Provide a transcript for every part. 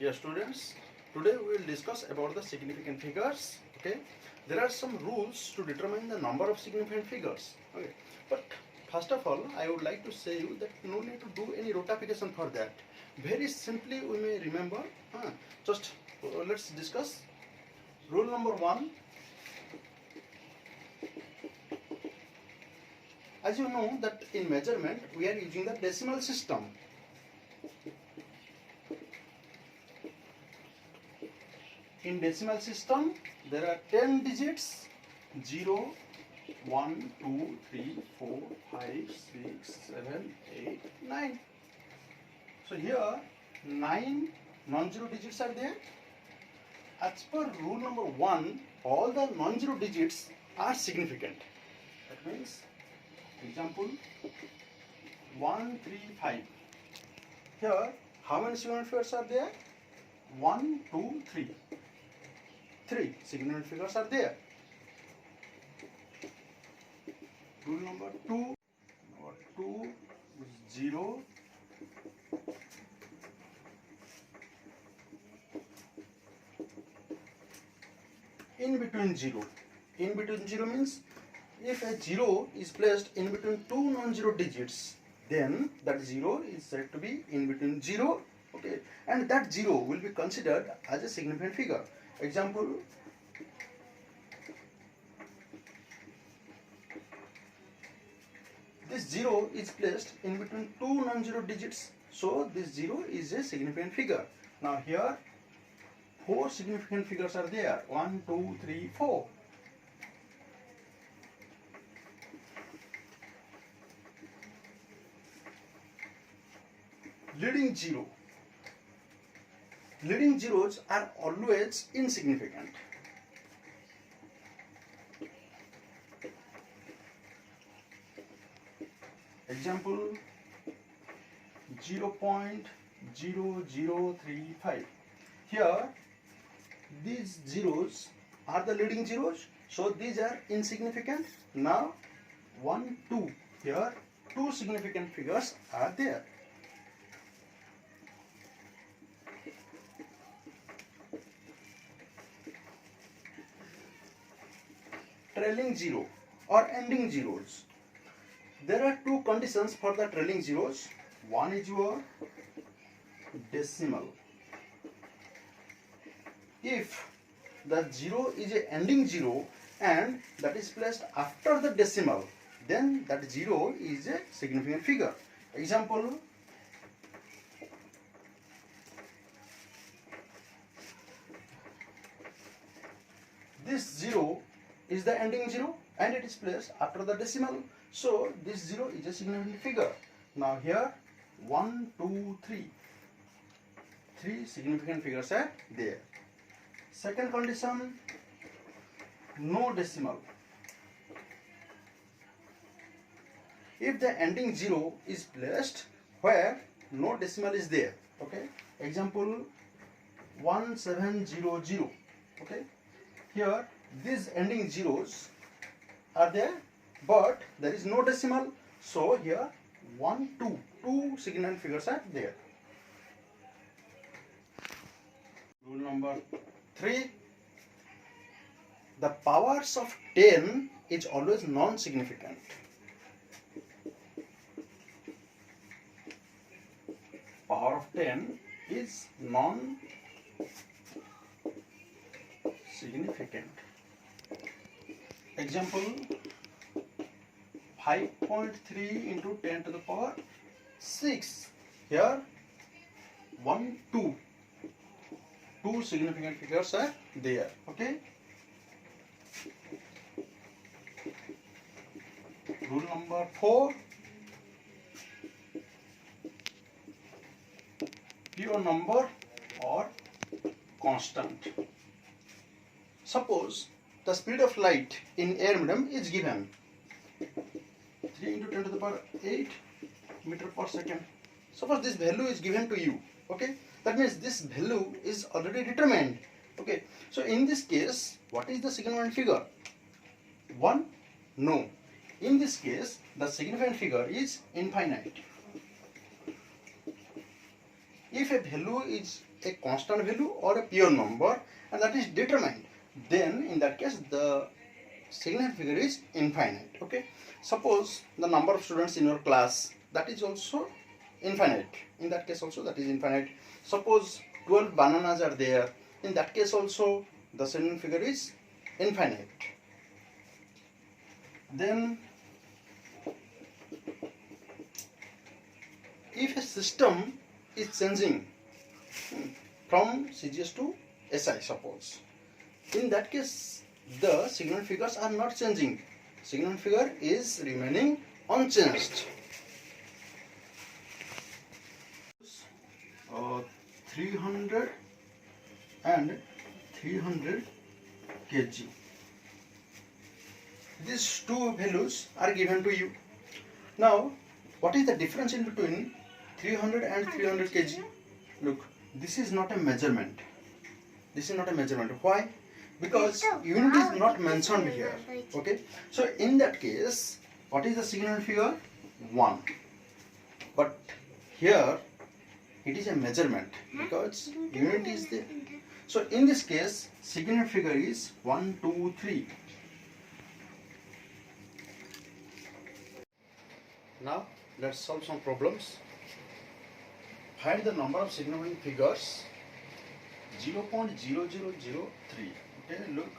Dear students, today we will discuss about the significant figures. Okay, there are some rules to determine the number of significant figures. Okay, but first of all, I would like to say you that no need to do any rotification for that. Very simply, we may remember. Just let's discuss. Rule number one. As you know that in measurement we are using the decimal system. In decimal system, there are 10 digits: 0, 1, 2, 3, 4, 5, 6, 7, 8, 9. So here 9 non-zero digits are there. As per rule number 1, all the non-zero digits are significant. That means, example 1, 3, 5. Here, how many significant figures are there? 1, 2, 3. 3 significant figures are there. Rule number 2 is 0, in between 0. In between 0 means if a 0 is placed in between two non-zero digits, then that 0 is said to be in between 0, okay, and that 0 will be considered as a significant figure. Example, this 0 is placed in between two non-zero digits, so this 0 is a significant figure. Now here 4 significant figures are there: 1, 2, 3, 4. Leading 0. Leading zeros are always insignificant. Example 0.0035. Here these zeros are the leading zeros, so these are insignificant. Now 1, 2. Here 2 significant figures are there. Trailing 0 or ending zeros. There are 2 conditions for the trailing zeros. One is your decimal. If the 0 is an ending 0 and that is placed after the decimal, then that 0 is a significant figure. Example, this 0 is the ending 0 and it is placed after the decimal, so this 0 is a significant figure. Now here 1, 2, 3. 3 significant figures are there. Second condition, no decimal. If the ending 0 is placed where no decimal is there, okay, example 1700, okay, here these ending zeros are there but there is no decimal, so here 1, 2, 2 significant figures are there. Rule number 3, the powers of 10 is always non-significant. Power of 10 is non-significant. Example 5.3 into 10 to the power 6. Here 1, 2. 2 significant figures are there. Okay. Rule number 4. Pure number or constant. Suppose the speed of light in air medium is given 3 into 10 to the power 8 meter per second. Suppose this value is given to you. Okay, that means this value is already determined. Okay, so in this case, what is the significant figure? 1? No. In this case, the significant figure is infinite. If a value is a constant value or a pure number, and that is determined, then in that case the significant figure is infinite. Okay, suppose the number of students in your class, that is also infinite. In that case also that is infinite. Suppose 12 bananas are there, in that case also the significant figure is infinite. Then if a system is changing from CGS to SI, suppose, in that case the significant figures are not changing. Significant figure is remaining unchanged. 300 and 300 kg. These two values are given to you. Now, what is the difference in between 300 and 300 kg? Look, this is not a measurement. This is not a measurement. Why? Because unit is not mentioned here. Okay. So in that case, what is the significant figure? 1. But here it is a measurement because unit is there. So in this case, significant figure is 1, 2, 3. Now let's solve some problems. Find the number of significant figures 0.0003. Okay, look,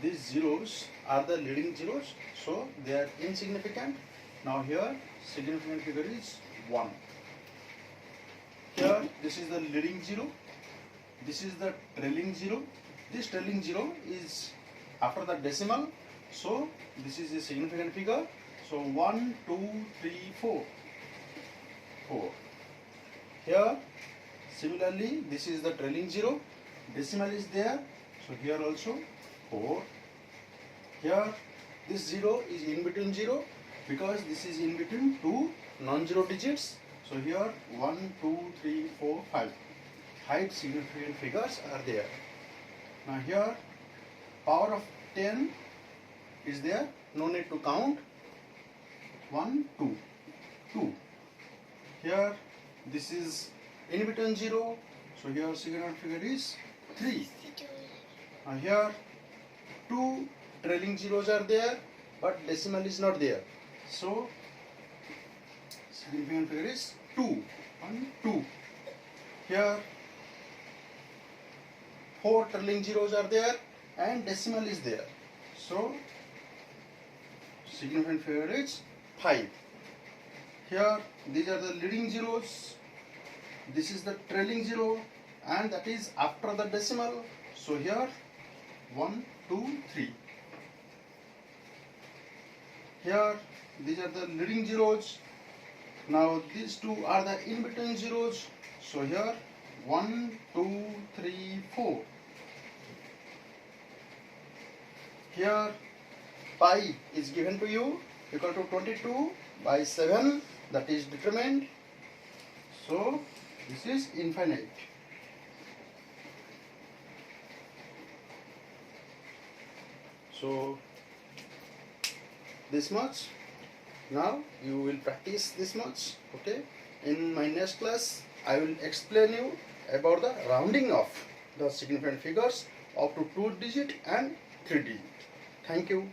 these zeros are the leading zeros, so they are insignificant. Now here significant figure is 1. Here this is the leading zero, this is the trailing zero. This trailing zero is after the decimal, so this is a significant figure. So 1, 2, 3, 4. 4. Here similarly this is the trailing zero, decimal is there, so here also 4. Here this 0 is in between 0 because this is in between two non-zero digits. So here 1, 2, 3, 4, 5. 5 significant figures are there. Now here power of 10 is there, no need to count. 1, 2, 2. Here this is in between 0, so here significant figure is 3. Now here 2 trailing zeros are there, but decimal is not there, so significant figure is 2. 1, 2. Here 4 trailing zeros are there and decimal is there, so significant figure is 5. Here these are the leading zeros, this is the trailing zero, and that is after the decimal, so here 1, 2, 3. Here these are the leading zeros. Now these two are the in between zeros, so here 1, 2, 3, 4. Here pi is given to you equal to 22 by 7, that is determined, so this is infinite. So this much. Now you will practice this much. Okay, in my next class I will explain you about the rounding of the significant figures up to 2 digit and 3 digit. Thank you.